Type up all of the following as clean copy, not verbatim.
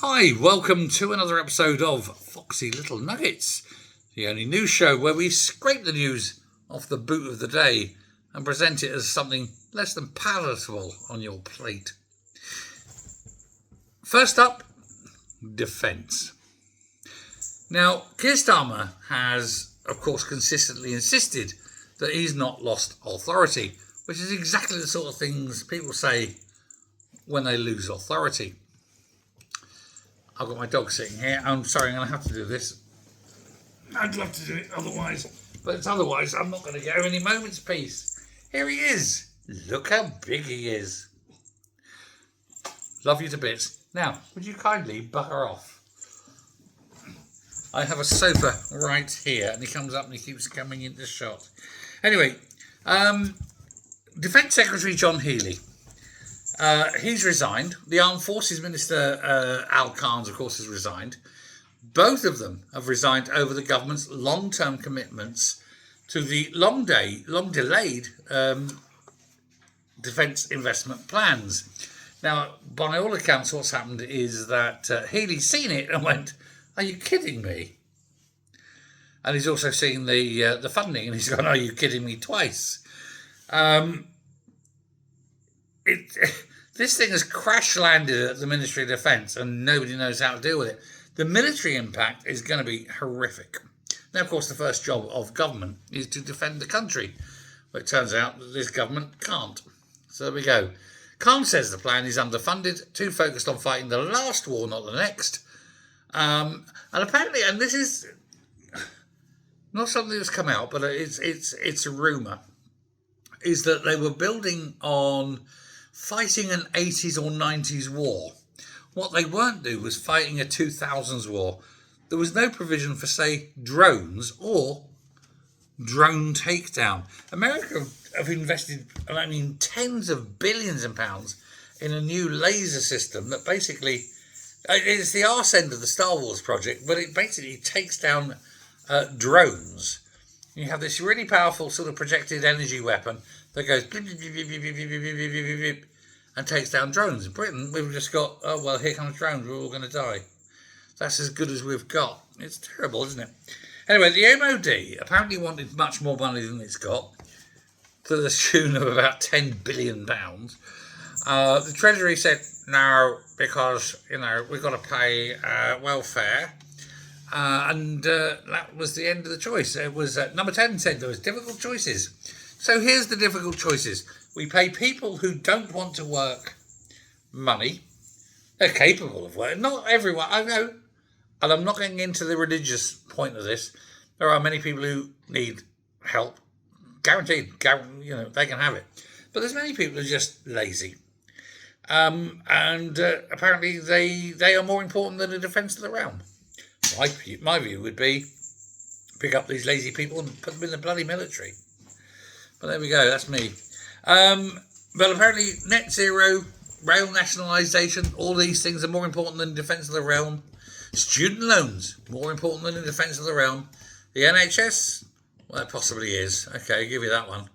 Hi, welcome to another episode of Foxy Little Nuggets, the only news show where we scrape the news off the boot of the day and present it as something less than palatable on your plate. First up, defence. Now, Keir Starmer has, of course, consistently insisted that he's not lost authority, which is exactly the sort of things people say when they lose authority. I've got my dog sitting here. I'm sorry, I'm going to have to do this. I'd love to do it otherwise, but otherwise I'm not going to get any moment's peace. Here he is. Look how big he is. Love you to bits. Now, would you kindly bugger off? I have a sofa right here, and he comes up and he keeps coming into shot. Anyway, Defence Secretary John Healey. He's resigned. The Armed Forces Minister, Al Khan's, of course, has resigned. Both of them have resigned over the government's long-term commitments to the long-delayed defence investment plans. Now, by all accounts, what's happened is that Healey's seen it and went, "Are you kidding me?" And he's also seen the funding, and he's gone, "Are you kidding me?" twice. This thing has crash landed at the Ministry of Defence and nobody knows how to deal with it. The military impact is going to be horrific. Now, of course, the first job of government is to defend the country. But it turns out that this government can't. So there we go. Khan says the plan is underfunded, too focused on fighting the last war, not the next. And apparently, and this is not something that's come out, but it's a rumour, is that they were building on fighting an 80s or 90s war. What they weren't doing was fighting a 2000s war. There was no provision for, say, drones or drone takedown. America have invested, tens of billions of pounds in a new laser system that basically, it's the arse end of the Star Wars project, but it basically takes down drones. You have this really powerful sort of projected energy weapon that goes and takes down drones. In Britain, we've just got, oh, well, here comes drones, we're all going to die. That's as good as we've got. It's terrible, isn't it? Anyway, the MOD apparently wanted much more money than it's got, to the tune of about £10 billion. The Treasury said, no, because, we've got to pay welfare. And that was the end of the choice. It was number 10 said there was difficult choices. So here's the difficult choices. We pay people who don't want to work money. They're capable of work. Not everyone, I know. And I'm not getting into the religious point of this. There are many people who need help. Guaranteed, they can have it. But there's many people who are just lazy. And apparently they are more important than the defence of the realm. My view would be pick up these lazy people and put them in the bloody military. But there we go, that's me. But apparently net zero, rail nationalisation, all these things are more important than defence of the realm. Student loans, more important than the defence of the realm. The NHS, well, it possibly is. Okay, I'll give you that one.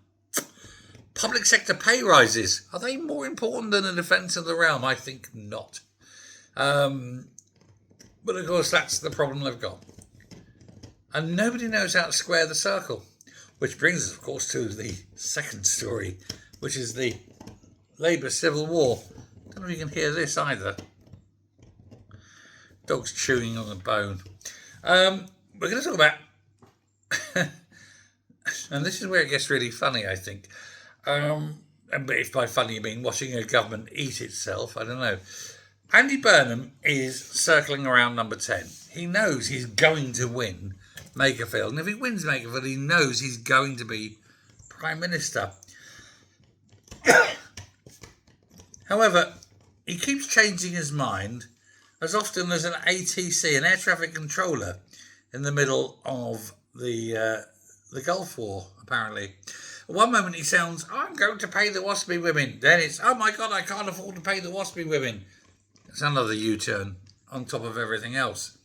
Public sector pay rises, are they more important than the defence of the realm? I think not. But of course, that's the problem they've got. And nobody knows how to square the circle. Which brings us, of course, to the second story, which is the Labour Civil War. I don't know if you can hear this either. Dog's chewing on a bone. We're going to talk about, and this is where it gets really funny, I think. And if by funny you mean watching a government eat itself, I don't know. Andy Burnham is circling around number 10. He knows he's going to win Makerfield. And if he wins Makerfield, he knows he's going to be Prime Minister. However, he keeps changing his mind as often as an ATC, an air traffic controller, in the middle of the Gulf War, apparently. At one moment he sounds, I'm going to pay the waspy women. Then it's, oh my God, I can't afford to pay the waspy women. It's another U-turn on top of everything else.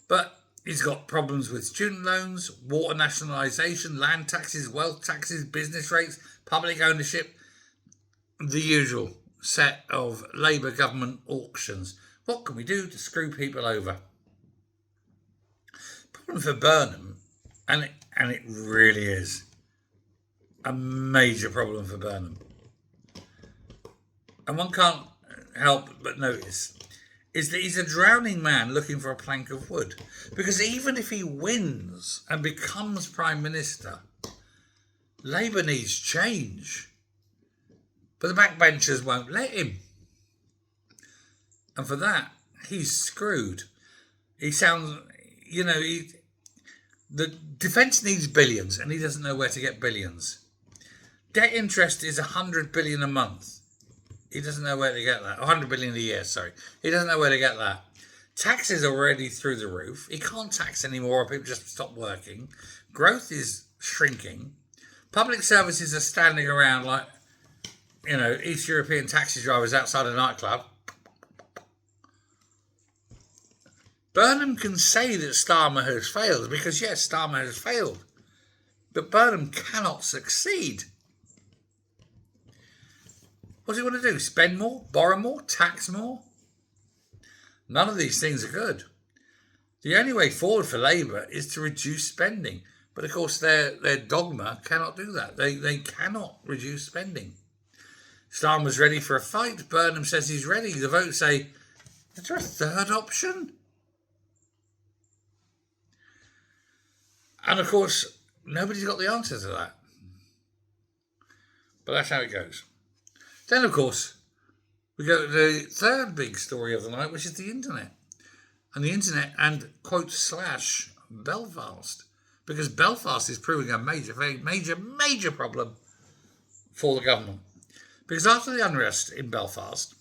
But he's got problems with student loans, water nationalisation, land taxes, wealth taxes, business rates, public ownership, the usual set of Labour government auctions, What can we do to screw people over? Problem for Burnham, and it really is a major problem for Burnham, and one can't help but notice, is that he's a drowning man looking for a plank of wood. Because even if he wins and becomes Prime Minister, Labour needs change. But the backbenchers won't let him. And for that, he's screwed. He sounds, the defence needs billions and he doesn't know where to get billions. Debt interest is 100 billion a month. He doesn't know where to get that. 100 billion a year, sorry. He doesn't know where to get that. Taxes are already through the roof. He can't tax anymore or people just stop working. Growth is shrinking. Public services are standing around like, East European taxi drivers outside a nightclub. Burnham can say that Starmer has failed because, yes, Starmer has failed. But Burnham cannot succeed. What does he want to do? Spend more? Borrow more? Tax more? None of these things are good. The only way forward for Labour is to reduce spending. But of course their dogma cannot do that. They cannot reduce spending. Starmer's ready for a fight. Burnham says he's ready. The votes say, is there a third option? And of course, nobody's got the answer to that. But that's how it goes. Then, of course, we go to the third big story of the night, which is the internet. And the internet and, quote, / Belfast. Because Belfast is proving a major problem for the government. Because after the unrest in Belfast,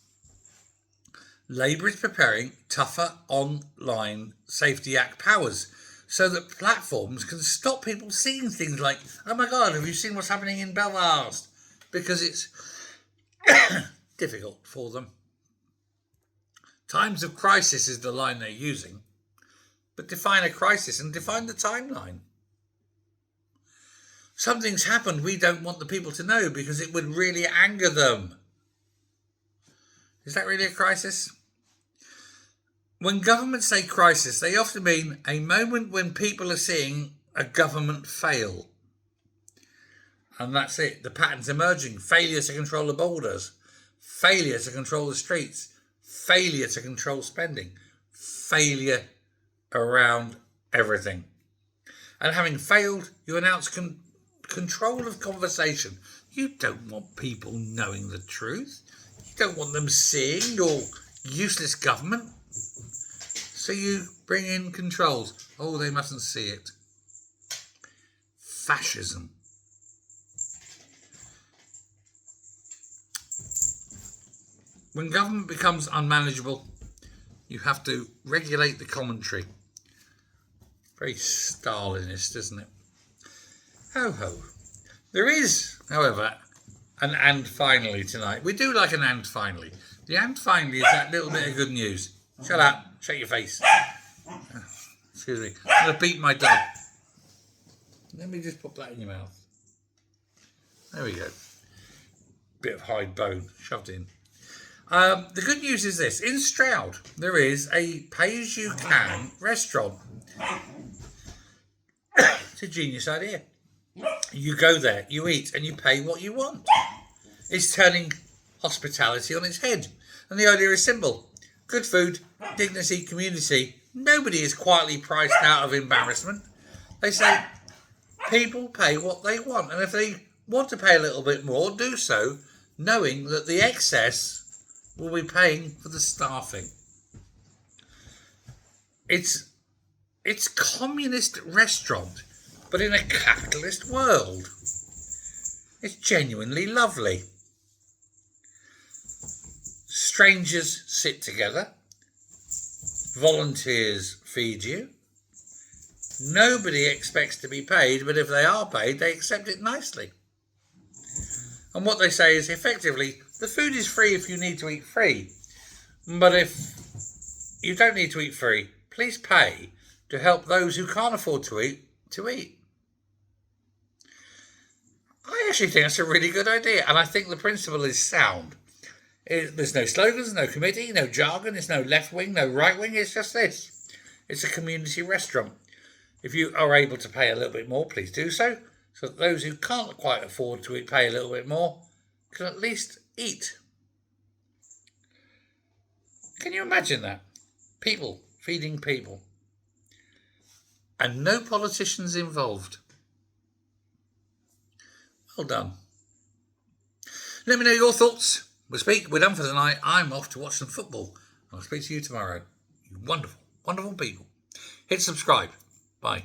Labour is preparing tougher online Safety Act powers so that platforms can stop people seeing things like, oh my God, have you seen what's happening in Belfast? Because it's difficult for them. Times of crisis is the line they're using, but define a crisis and define the timeline. Something's happened we don't want the people to know because it would really anger them. Is that really a crisis? When governments say crisis, they often mean a moment when people are seeing a government fail. And that's it. The pattern's emerging. Failure to control the borders. Failure to control the streets. Failure to control spending. Failure around everything. And having failed, you announce control of conversation. You don't want people knowing the truth. You don't want them seeing your useless government. So you bring in controls. Oh, they mustn't see it. Fascism. When government becomes unmanageable, you have to regulate the commentary. Very Stalinist, isn't it? Ho ho. There is, however, an and finally tonight. We do like an and finally. The and finally is that little bit of good news. Shut up. Shut your face. Excuse me. I'm going to beat my dog. Let me just put that in your mouth. There we go. Bit of hide bone shoved in. The good news is this. In Stroud, there is a pay-as-you-can restaurant. It's a genius idea. You go there, you eat, and you pay what you want. It's turning hospitality on its head. And the idea is simple. Good food, dignity, community. Nobody is quietly priced out of embarrassment. They say people pay what they want. And if they want to pay a little bit more, do so, knowing that the excess will be paying for the staffing. It's communist restaurant, but in a capitalist world. It's genuinely lovely. Strangers sit together. Volunteers feed you. Nobody expects to be paid, but if they are paid, they accept it nicely. And what they say is effectively, the food is free if you need to eat free. But if you don't need to eat free, please pay to help those who can't afford to eat. I actually think that's a really good idea, and I think the principle is sound. There's no slogans, no committee, no jargon, there's no left wing, no right wing, it's just this. It's a community restaurant. If you are able to pay a little bit more, please do so that those who can't quite afford to pay a little bit more can at least eat. Can you imagine that? People feeding people. And no politicians involved. Well done. Let me know your thoughts. We're done for the night. I'm off to watch some football. I'll speak to you tomorrow. You wonderful, wonderful people. Hit subscribe. Bye.